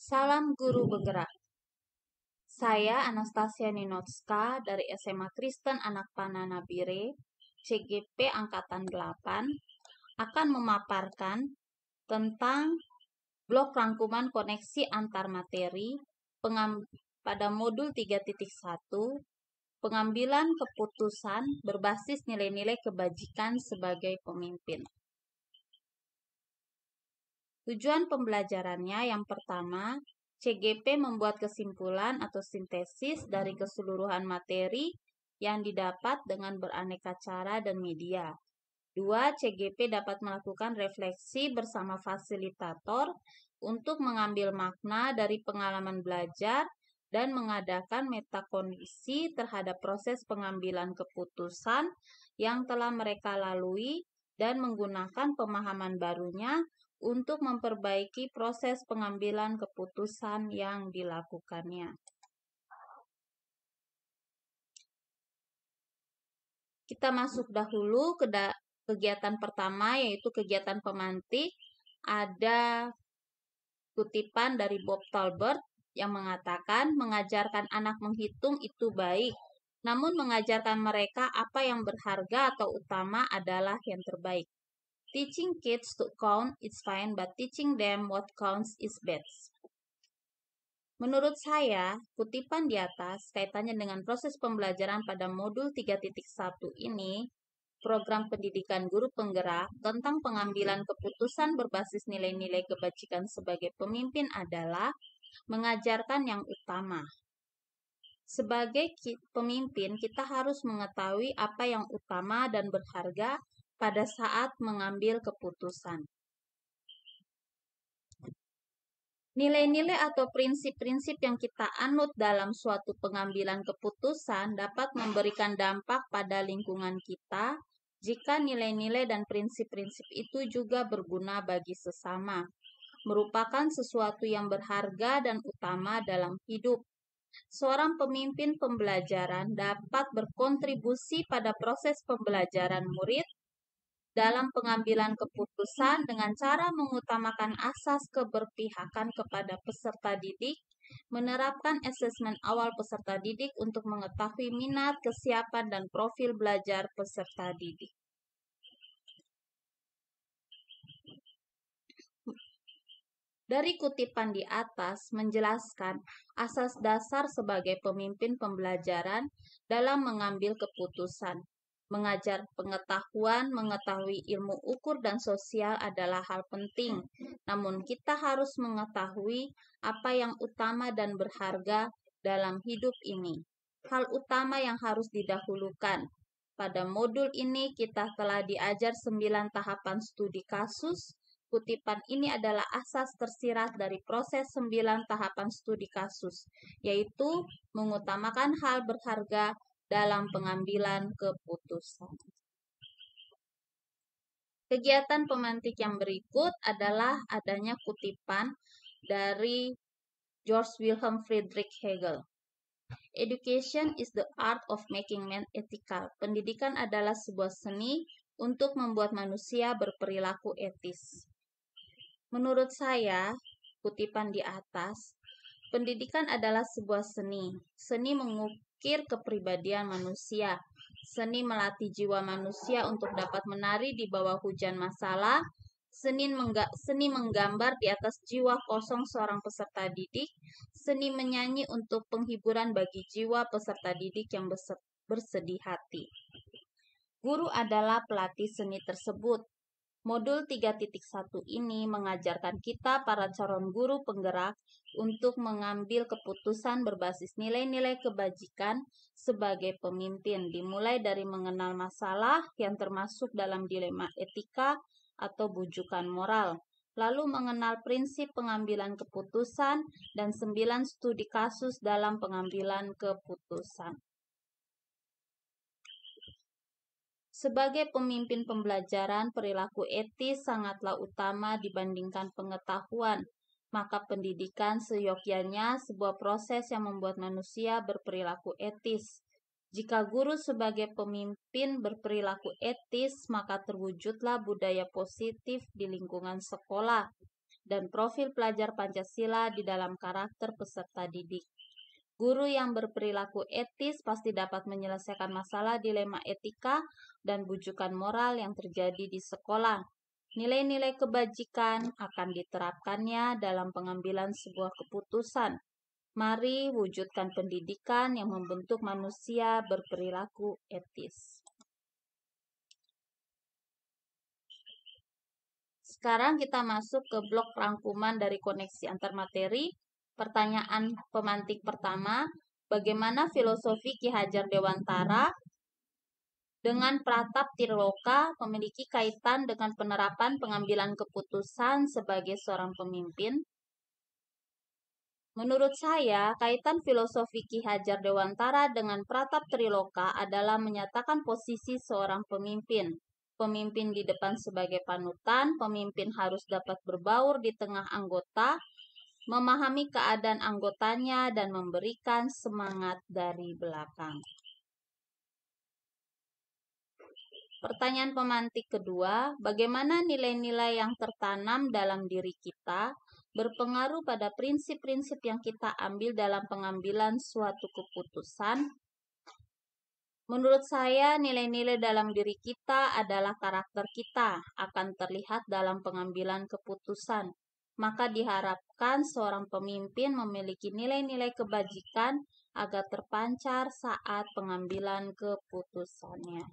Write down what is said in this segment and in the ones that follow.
Salam Guru Bergerak. Saya Anastasia Ninotska dari SMA Kristen Anak Panah Nabire, CGP Angkatan 8, akan memaparkan tentang blok rangkuman koneksi antar materi pada modul 3.1, pengambilan keputusan berbasis nilai-nilai kebajikan sebagai pemimpin. Tujuan pembelajarannya yang pertama, CGP membuat kesimpulan atau sintesis dari keseluruhan materi yang didapat dengan beraneka cara dan media. 2. CGP dapat melakukan refleksi bersama fasilitator untuk mengambil makna dari pengalaman belajar dan mengadakan metakondisi terhadap proses pengambilan keputusan yang telah mereka lalui dan menggunakan pemahaman barunya untuk memperbaiki proses pengambilan keputusan yang dilakukannya. Kita masuk dahulu ke kegiatan pertama, yaitu kegiatan pemantik. Ada kutipan dari Bob Talbert yang mengatakan, mengajarkan anak menghitung itu baik, namun mengajarkan mereka apa yang berharga atau utama adalah yang terbaik. Teaching kids to count is fine, but teaching them what counts is best. Menurut saya, kutipan di atas kaitannya dengan proses pembelajaran pada modul 3.1 ini, program pendidikan guru penggerak tentang pengambilan keputusan berbasis nilai-nilai kebajikan sebagai pemimpin adalah mengajarkan yang utama. Sebagai pemimpin, kita harus mengetahui apa yang utama dan berharga pada saat mengambil keputusan. Nilai-nilai atau prinsip-prinsip yang kita anut dalam suatu pengambilan keputusan dapat memberikan dampak pada lingkungan kita jika nilai-nilai dan prinsip-prinsip itu juga berguna bagi sesama, merupakan sesuatu yang berharga dan utama dalam hidup. Seorang pemimpin pembelajaran dapat berkontribusi pada proses pembelajaran murid dalam pengambilan keputusan dengan cara mengutamakan asas keberpihakan kepada peserta didik, menerapkan asesmen awal peserta didik untuk mengetahui minat, kesiapan, dan profil belajar peserta didik. Dari kutipan di atas menjelaskan asas dasar sebagai pemimpin pembelajaran dalam mengambil keputusan. Mengajar pengetahuan, mengetahui ilmu ukur dan sosial adalah hal penting. Namun kita harus mengetahui apa yang utama dan berharga dalam hidup ini. Hal utama yang harus didahulukan. Pada modul ini kita telah diajar 9 tahapan studi kasus. Kutipan ini adalah asas tersirat dari proses 9 tahapan studi kasus, yaitu mengutamakan hal berharga dalam pengambilan keputusan. Kegiatan pemantik yang berikut adalah adanya kutipan dari George Wilhelm Friedrich Hegel. Education is the art of making men ethical. Pendidikan adalah sebuah seni untuk membuat manusia berperilaku etis. Menurut saya, kutipan di atas, pendidikan adalah sebuah seni. Seni mengukir kepribadian manusia. Seni melatih jiwa manusia untuk dapat menari di bawah hujan masalah. Seni menggambar di atas jiwa kosong seorang peserta didik. Seni menyanyi untuk penghiburan bagi jiwa peserta didik yang bersedih hati. Guru adalah pelatih seni tersebut. Modul 3.1 ini mengajarkan kita para calon guru penggerak untuk mengambil keputusan berbasis nilai-nilai kebajikan sebagai pemimpin, dimulai dari mengenal masalah yang termasuk dalam dilema etika atau bujukan moral, lalu mengenal prinsip pengambilan keputusan dan 9 studi kasus dalam pengambilan keputusan. Sebagai pemimpin pembelajaran, perilaku etis sangatlah utama dibandingkan pengetahuan. Maka pendidikan seyogyanya sebuah proses yang membuat manusia berperilaku etis. Jika guru sebagai pemimpin berperilaku etis, maka terwujudlah budaya positif di lingkungan sekolah. dan profil pelajar Pancasila di dalam karakter peserta didik. Guru yang berperilaku etis pasti dapat menyelesaikan masalah dilema etika dan bujukan moral yang terjadi di sekolah. Nilai-nilai kebajikan akan diterapkannya dalam pengambilan sebuah keputusan. Mari wujudkan pendidikan yang membentuk manusia berperilaku etis. Sekarang kita masuk ke blok rangkuman dari koneksi antar materi. Pertanyaan pemantik pertama, bagaimana filosofi Ki Hajar Dewantara dengan Pratap Tirloka memiliki kaitan dengan penerapan pengambilan keputusan sebagai seorang pemimpin? Menurut saya, kaitan filosofi Ki Hajar Dewantara dengan Pratap Tirloka adalah menyatakan posisi seorang pemimpin. Pemimpin di depan sebagai panutan, pemimpin harus dapat berbaur di tengah anggota, memahami keadaan anggotanya, dan memberikan semangat dari belakang. Pertanyaan pemantik kedua, bagaimana nilai-nilai yang tertanam dalam diri kita berpengaruh pada prinsip-prinsip yang kita ambil dalam pengambilan suatu keputusan? Menurut saya, nilai-nilai dalam diri kita adalah karakter kita, akan terlihat dalam pengambilan keputusan. Maka diharapkan seorang pemimpin memiliki nilai-nilai kebajikan agar terpancar saat pengambilan keputusannya.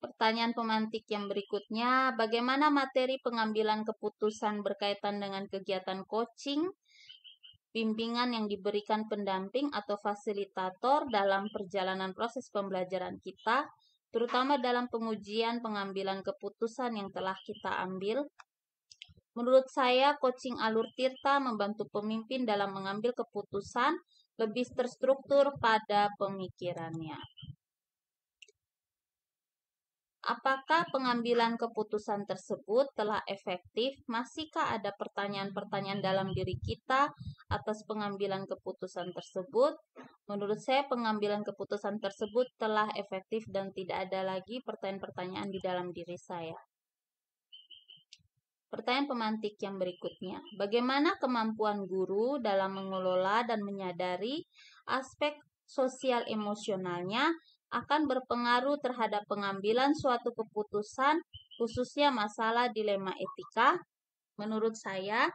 Pertanyaan pemantik yang berikutnya, bagaimana materi pengambilan keputusan berkaitan dengan kegiatan coaching, bimbingan yang diberikan pendamping atau fasilitator dalam perjalanan proses pembelajaran kita, terutama dalam pengujian pengambilan keputusan yang telah kita ambil? Menurut saya, coaching alur tirta membantu pemimpin dalam mengambil keputusan lebih terstruktur pada pemikirannya. Apakah pengambilan keputusan tersebut telah efektif? Masihkah ada pertanyaan-pertanyaan dalam diri kita atas pengambilan keputusan tersebut? Menurut saya, pengambilan keputusan tersebut telah efektif dan tidak ada lagi pertanyaan-pertanyaan di dalam diri saya. Pertanyaan pemantik yang berikutnya, bagaimana kemampuan guru dalam mengelola dan menyadari aspek sosial emosionalnya akan berpengaruh terhadap pengambilan suatu keputusan, khususnya masalah dilema etika? Menurut saya,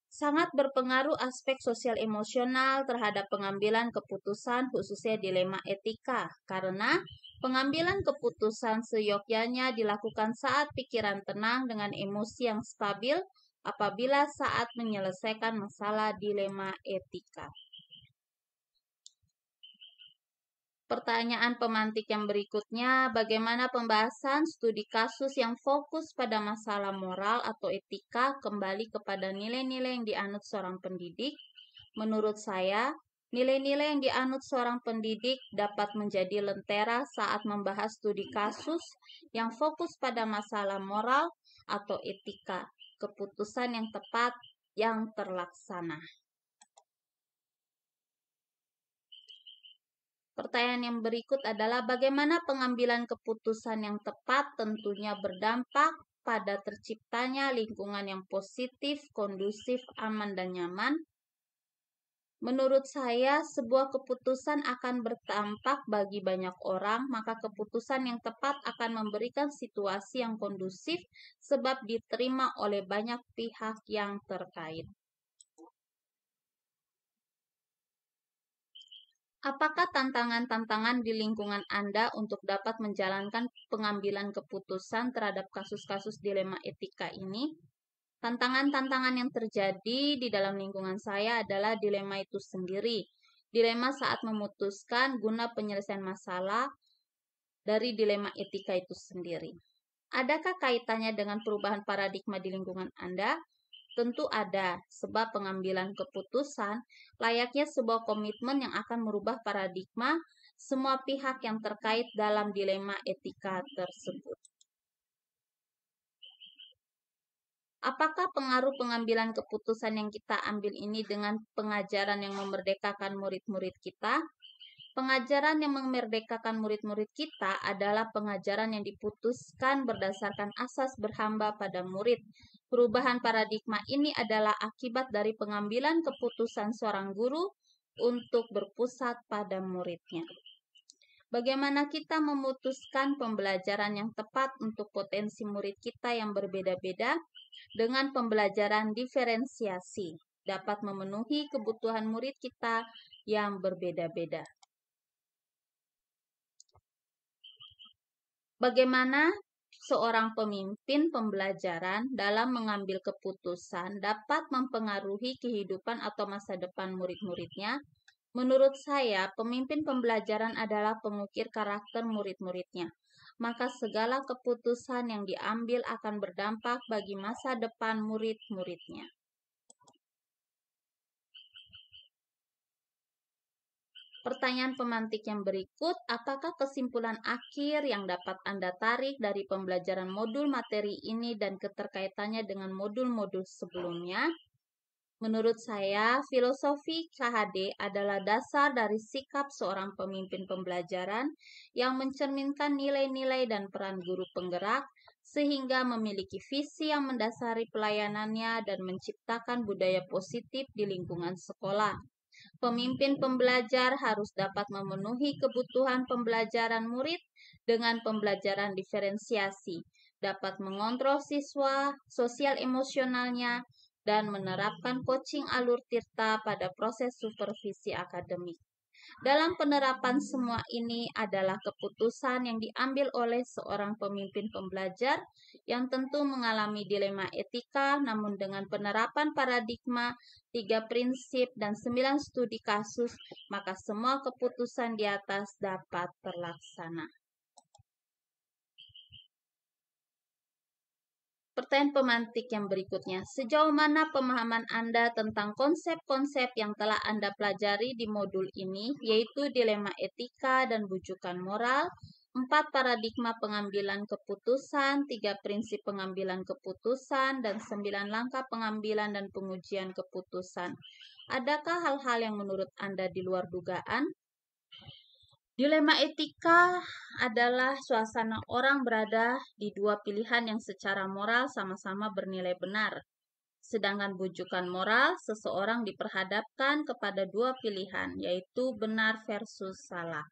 sangat berpengaruh aspek sosial emosional terhadap pengambilan keputusan, khususnya dilema etika, karena pengambilan keputusan seyogyanya dilakukan saat pikiran tenang dengan emosi yang stabil apabila saat menyelesaikan masalah dilema etika. Pertanyaan pemantik yang berikutnya, bagaimana pembahasan studi kasus yang fokus pada masalah moral atau etika kembali kepada nilai-nilai yang dianut seorang pendidik? Menurut saya, nilai-nilai yang dianut seorang pendidik dapat menjadi lentera saat membahas studi kasus yang fokus pada masalah moral atau etika, keputusan yang tepat yang terlaksana. Pertanyaan yang berikut adalah bagaimana pengambilan keputusan yang tepat tentunya berdampak pada terciptanya lingkungan yang positif, kondusif, aman, dan nyaman. Menurut saya, sebuah keputusan akan berdampak bagi banyak orang, maka keputusan yang tepat akan memberikan situasi yang kondusif sebab diterima oleh banyak pihak yang terkait. Apakah tantangan-tantangan di lingkungan Anda untuk dapat menjalankan pengambilan keputusan terhadap kasus-kasus dilema etika ini? Tantangan-tantangan yang terjadi di dalam lingkungan saya adalah dilema itu sendiri. Dilema saat memutuskan guna penyelesaian masalah dari dilema etika itu sendiri. Adakah kaitannya dengan perubahan paradigma di lingkungan Anda? Tentu ada, sebab pengambilan keputusan layaknya sebuah komitmen yang akan merubah paradigma semua pihak yang terkait dalam dilema etika tersebut. Apakah pengaruh pengambilan keputusan yang kita ambil ini dengan pengajaran yang memerdekakan murid-murid kita? Pengajaran yang memerdekakan murid-murid kita adalah pengajaran yang diputuskan berdasarkan asas berhamba pada murid. Perubahan paradigma ini adalah akibat dari pengambilan keputusan seorang guru untuk berpusat pada muridnya. Bagaimana kita memutuskan pembelajaran yang tepat untuk potensi murid kita yang berbeda-beda dengan pembelajaran diferensiasi dapat memenuhi kebutuhan murid kita yang berbeda-beda. Bagaimana seorang pemimpin pembelajaran dalam mengambil keputusan dapat mempengaruhi kehidupan atau masa depan murid-muridnya? Menurut saya, pemimpin pembelajaran adalah pengukir karakter murid-muridnya. Maka segala keputusan yang diambil akan berdampak bagi masa depan murid-muridnya. Pertanyaan pemantik yang berikut, apakah kesimpulan akhir yang dapat Anda tarik dari pembelajaran modul materi ini dan keterkaitannya dengan modul-modul sebelumnya? Menurut saya, filosofi KHD adalah dasar dari sikap seorang pemimpin pembelajaran yang mencerminkan nilai-nilai dan peran guru penggerak, sehingga memiliki visi yang mendasari pelayanannya dan menciptakan budaya positif di lingkungan sekolah. Pemimpin pembelajar harus dapat memenuhi kebutuhan pembelajaran murid dengan pembelajaran diferensiasi, dapat mengontrol siswa, sosial emosionalnya, dan menerapkan coaching alur tirta pada proses supervisi akademik. Dalam penerapan semua ini adalah keputusan yang diambil oleh seorang pemimpin pembelajar yang tentu mengalami dilema etika, namun dengan penerapan paradigma, 3 prinsip, dan 9 studi kasus, maka semua keputusan di atas dapat terlaksana. Pertanyaan pemantik yang berikutnya, sejauh mana pemahaman Anda tentang konsep-konsep yang telah Anda pelajari di modul ini, yaitu dilema etika dan bujukan moral, 4 paradigma pengambilan keputusan, 3 prinsip pengambilan keputusan, dan 9 langkah pengambilan dan pengujian keputusan. Adakah hal-hal yang menurut Anda di luar dugaan? Dilema etika adalah suasana orang berada di dua pilihan yang secara moral sama-sama bernilai benar. Sedangkan bujukan moral, seseorang diperhadapkan kepada dua pilihan, yaitu benar versus salah.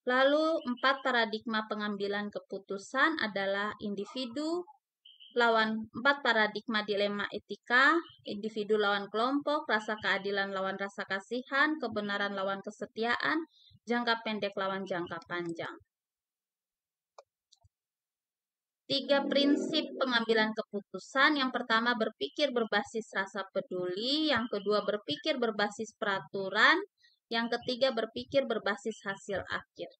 Lalu, 4 paradigma pengambilan keputusan adalah individu lawan 4 paradigma dilema etika, individu lawan kelompok, rasa keadilan lawan rasa kasihan, kebenaran lawan kesetiaan, jangka pendek lawan jangka panjang. 3 prinsip pengambilan keputusan. Yang pertama, berpikir berbasis rasa peduli. Yang kedua, berpikir berbasis peraturan. Yang ketiga, berpikir berbasis hasil akhir.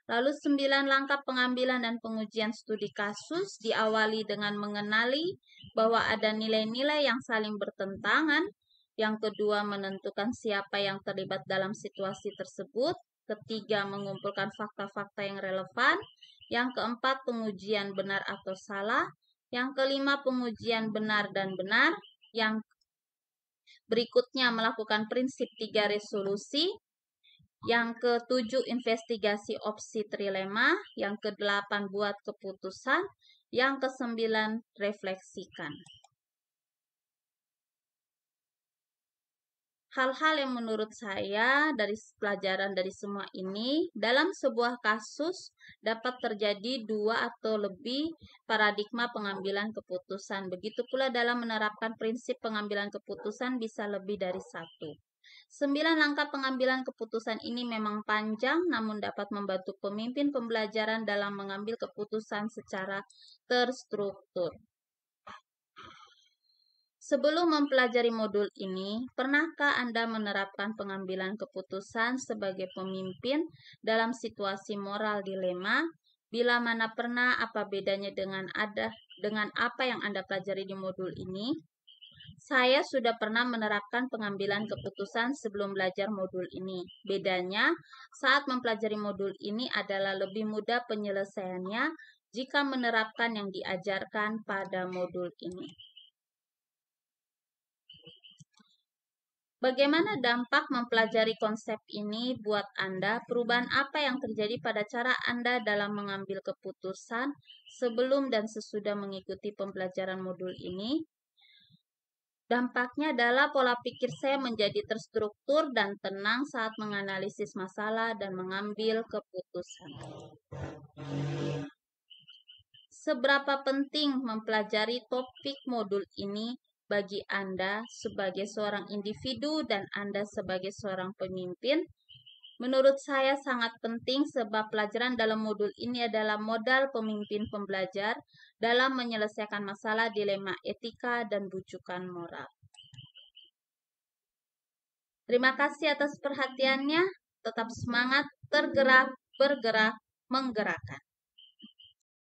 Lalu 9 langkah pengambilan dan pengujian studi kasus diawali dengan mengenali bahwa ada nilai-nilai yang saling bertentangan. Yang kedua, menentukan siapa yang terlibat dalam situasi tersebut. Ketiga, mengumpulkan fakta-fakta yang relevan. Yang keempat, pengujian benar atau salah. Yang kelima, pengujian benar dan benar. Yang berikutnya, melakukan prinsip 3 resolusi. Yang ke-7, investigasi opsi trilema. Yang ke-8, buat keputusan. Yang ke-9, refleksikan. Hal-hal yang menurut saya dari pelajaran dari semua ini, dalam sebuah kasus dapat terjadi 2 atau lebih paradigma pengambilan keputusan. Begitu pula dalam menerapkan prinsip pengambilan keputusan bisa lebih dari 1. 9 langkah pengambilan keputusan ini memang panjang, namun dapat membantu pemimpin pembelajaran dalam mengambil keputusan secara terstruktur. Sebelum mempelajari modul ini, pernahkah Anda menerapkan pengambilan keputusan sebagai pemimpin dalam situasi moral dilema? Bila mana pernah, apa bedanya dengan apa yang Anda pelajari di modul ini? Saya sudah pernah menerapkan pengambilan keputusan sebelum belajar modul ini. Bedanya, saat mempelajari modul ini adalah lebih mudah penyelesaiannya jika menerapkan yang diajarkan pada modul ini. Bagaimana dampak mempelajari konsep ini buat Anda? Perubahan apa yang terjadi pada cara Anda dalam mengambil keputusan sebelum dan sesudah mengikuti pembelajaran modul ini? Dampaknya adalah pola pikir saya menjadi terstruktur dan tenang saat menganalisis masalah dan mengambil keputusan. Seberapa penting mempelajari topik modul ini bagi Anda sebagai seorang individu dan Anda sebagai seorang pemimpin? Menurut saya sangat penting sebab pelajaran dalam modul ini adalah modal pemimpin pembelajar dalam menyelesaikan masalah dilema etika dan bujukan moral. Terima kasih atas perhatiannya. Tetap semangat, tergerak, bergerak, menggerakkan.